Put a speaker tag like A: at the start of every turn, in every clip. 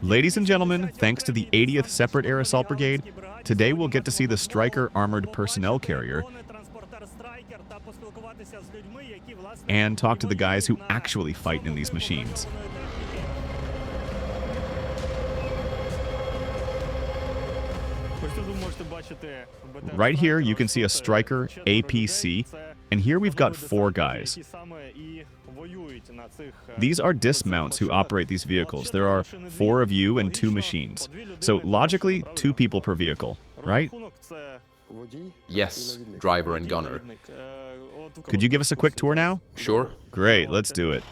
A: Ladies and gentlemen, thanks to the 80th Separate Air Assault Brigade, today we'll get to see the Stryker armored personnel carrier and talk to the guys who actually fight in these machines. Right here, you can see a Stryker APC, and here we've got 4 guys. These are dismounts who operate these vehicles. There are 4 of you and 2 machines. So logically, 2 people per vehicle, right?
B: Yes, driver and gunner.
A: Could you give us a quick tour now?
B: Sure.
A: Great, let's do it.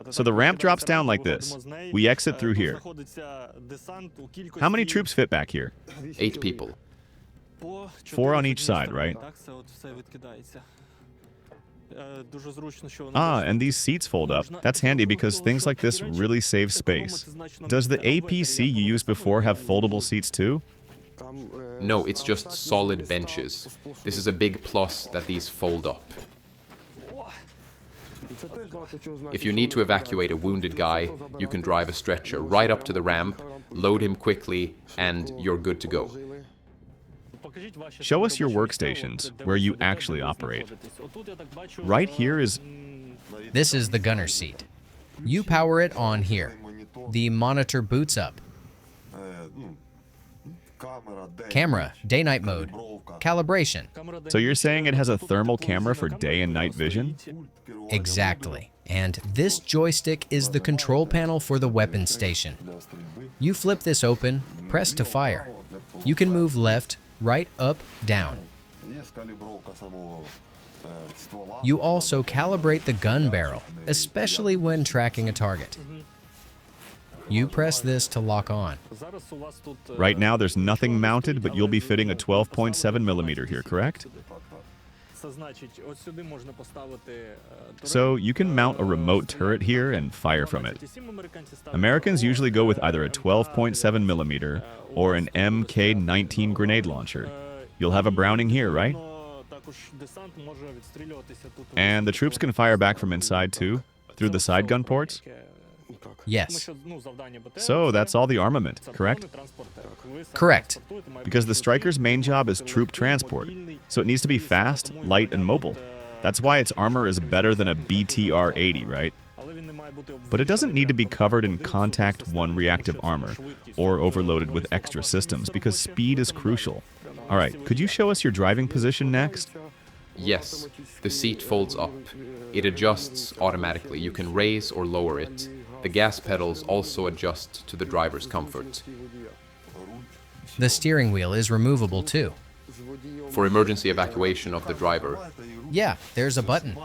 A: So the ramp drops down like this. We exit through here. How many troops fit back here?
B: 8 people.
A: 4 on each side, right? Ah, and these seats fold up. That's handy because things like this really save space. Does the APC you used before have foldable seats too?
B: No, it's just solid benches. This is a big plus that these fold up. If you need to evacuate a wounded guy, you can drive a stretcher right up to the ramp, load him quickly, and you're good to go.
A: Show us your workstations, where you actually operate. Right here is...
C: This is the gunner seat. You power it on here. The monitor boots up. Camera, day-night mode, calibration.
A: So you're saying it has a thermal camera for day and night vision?
C: Exactly. And this joystick is the control panel for the weapons station. You flip this open, press to fire. You can move left, right, up, down. You also calibrate the gun barrel, especially when tracking a target. You press this to lock on.
A: Right now there's nothing mounted, but you'll be fitting a 12.7mm here, correct? So you can mount a remote turret here and fire from it. Americans usually go with either a 12.7mm or an MK-19 grenade launcher. You'll have a Browning here, right? And the troops can fire back from inside too, through the side gun ports?
C: Yes.
A: So that's all the armament, correct?
C: Correct.
A: Because the Stryker's main job is troop transport, so it needs to be fast, light, and mobile. That's why its armor is better than a BTR-80, right? But it doesn't need to be covered in Contact 1 reactive armor, or overloaded with extra systems, because speed is crucial. Alright, could you show us your driving position next?
B: Yes, the seat folds up. It adjusts automatically. You can raise or lower it. The gas pedals also adjust to the driver's comfort.
C: The steering wheel is removable too.
B: For emergency evacuation of the driver,
C: Yeah, there's a button.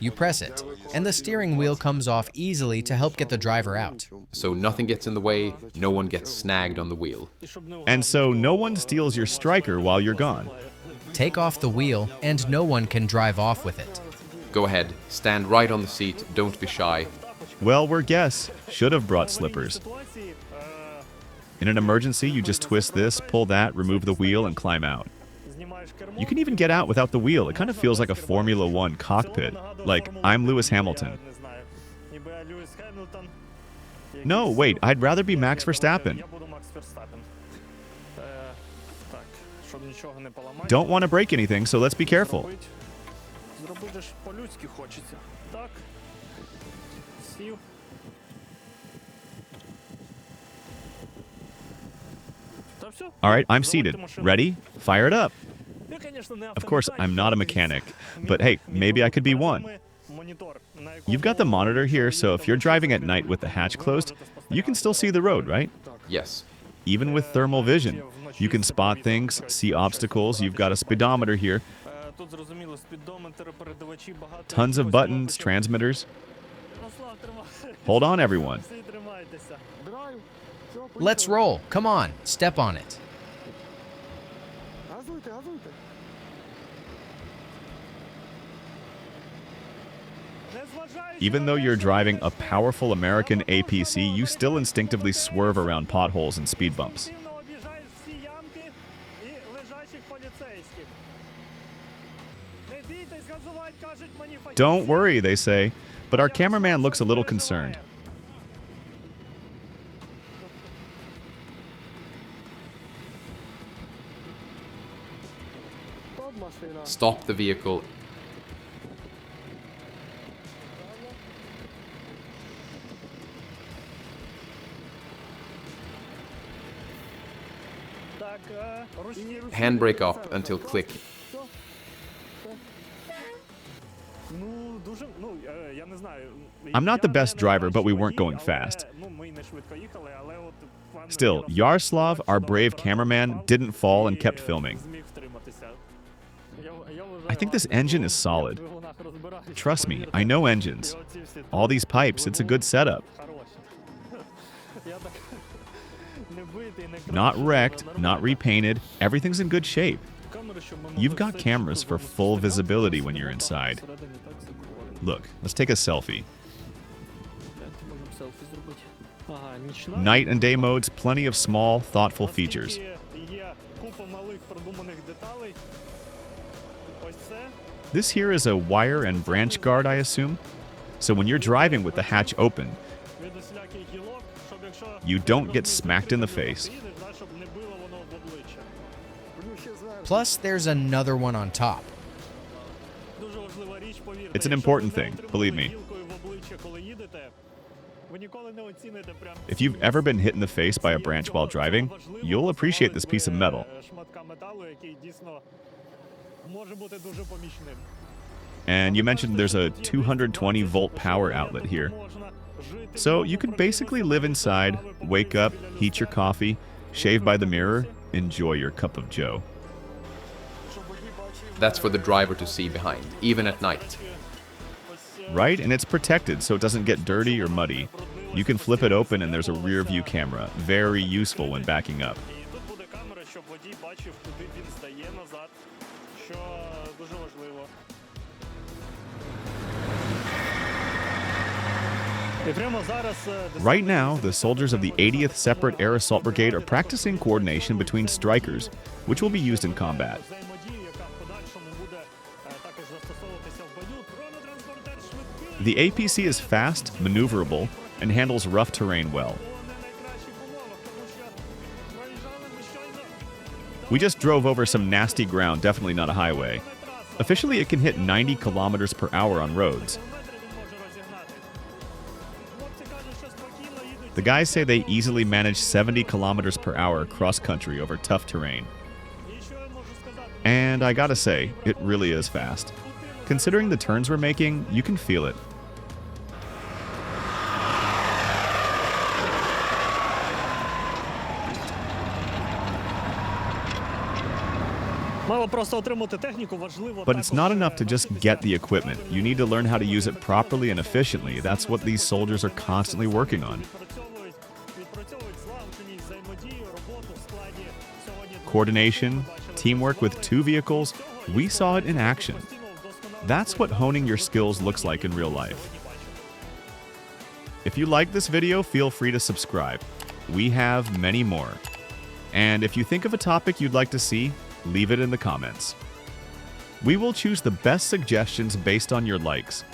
C: You press it, and the steering wheel comes off easily to help get the driver out.
B: so nothing gets in the way, no one gets snagged on the wheel.
A: And so no one steals your Stryker while you're gone.
C: Take off the wheel, and no one can drive off with it.
B: Go ahead, stand right on the seat, don't be shy.
A: Well, we're guests. Should have brought slippers. In an emergency, you just twist this, pull that, remove the wheel, and climb out. You can even get out without the wheel. It kind of feels like a Formula 1 cockpit. Like, I'm Lewis Hamilton. No, wait, I'd rather be Max Verstappen. Don't want to break anything, so let's be careful. All right, I'm seated. Ready? Fire it up. Of course, I'm not a mechanic, but hey, maybe I could be one. You've got the monitor here, so if you're driving at night with the hatch closed, you can still see the road, right?
B: Yes.
A: Even with thermal vision, you can spot things, see obstacles. You've got a speedometer here. Tons of buttons, transmitters. Hold on, everyone.
C: Let's roll. Come on, step on it.
A: Even though you're driving a powerful American APC, you still instinctively swerve around potholes and speed bumps. Don't worry, they say, but our cameraman looks a little concerned.
B: Stop the vehicle. Handbrake up until click.
A: I'm not the best driver, but we weren't going fast. Still, Yaroslav, our brave cameraman, didn't fall and kept filming. I think this engine is solid. Trust me, I know engines. All these pipes, it's a good setup. Not wrecked, not repainted, everything's in good shape. You've got cameras for full visibility when you're inside. Look, let's take a selfie. Night and day modes, plenty of small, thoughtful features. This here is a wire and branch guard, I assume. So when you're driving with the hatch open, you don't get smacked in the face.
C: Plus, there's another one on top.
A: It's an important thing, believe me. If you've ever been hit in the face by a branch while driving, you'll appreciate this piece of metal. And you mentioned there's a 220 volt power outlet here. So you can basically live inside, wake up, heat your coffee, shave by the mirror, enjoy your cup of joe.
B: That's for the driver to see behind, even at night.
A: Right, and it's protected so it doesn't get dirty or muddy. You can flip it open and there's a rear view camera, very useful when backing up. Right now, the soldiers of the 80th Separate Air Assault Brigade are practicing coordination between Strykers, which will be used in combat. The APC is fast, maneuverable, and handles rough terrain well. We just drove over some nasty ground, definitely not a highway. Officially, it can hit 90 kilometers per hour on roads. The guys say they easily manage 70 kilometers per hour cross-country over tough terrain. And I gotta say, it really is fast. Considering the turns we're making, you can feel it. But it's not enough to just get the equipment. You need to learn how to use it properly and efficiently. That's what these soldiers are constantly working on. Coordination, teamwork with two vehicles, we saw it in action. That's what honing your skills looks like in real life. If you like this video, feel free to subscribe. We have many more. And if you think of a topic you'd like to see, leave it in the comments. We will choose the best suggestions based on your likes.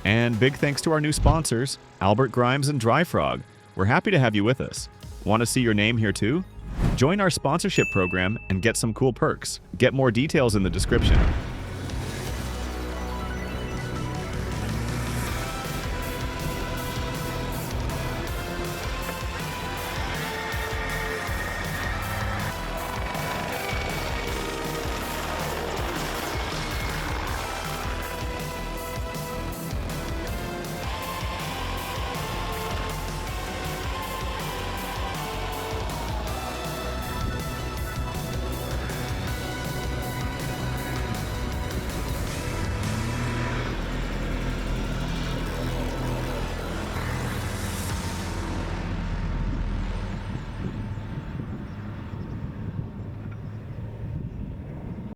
A: And big thanks to our new sponsors, Albert Grimes and Dry Frog. We're happy to have you with us. Want to see your name here too? Join our sponsorship program and get some cool perks. Get more details in the description.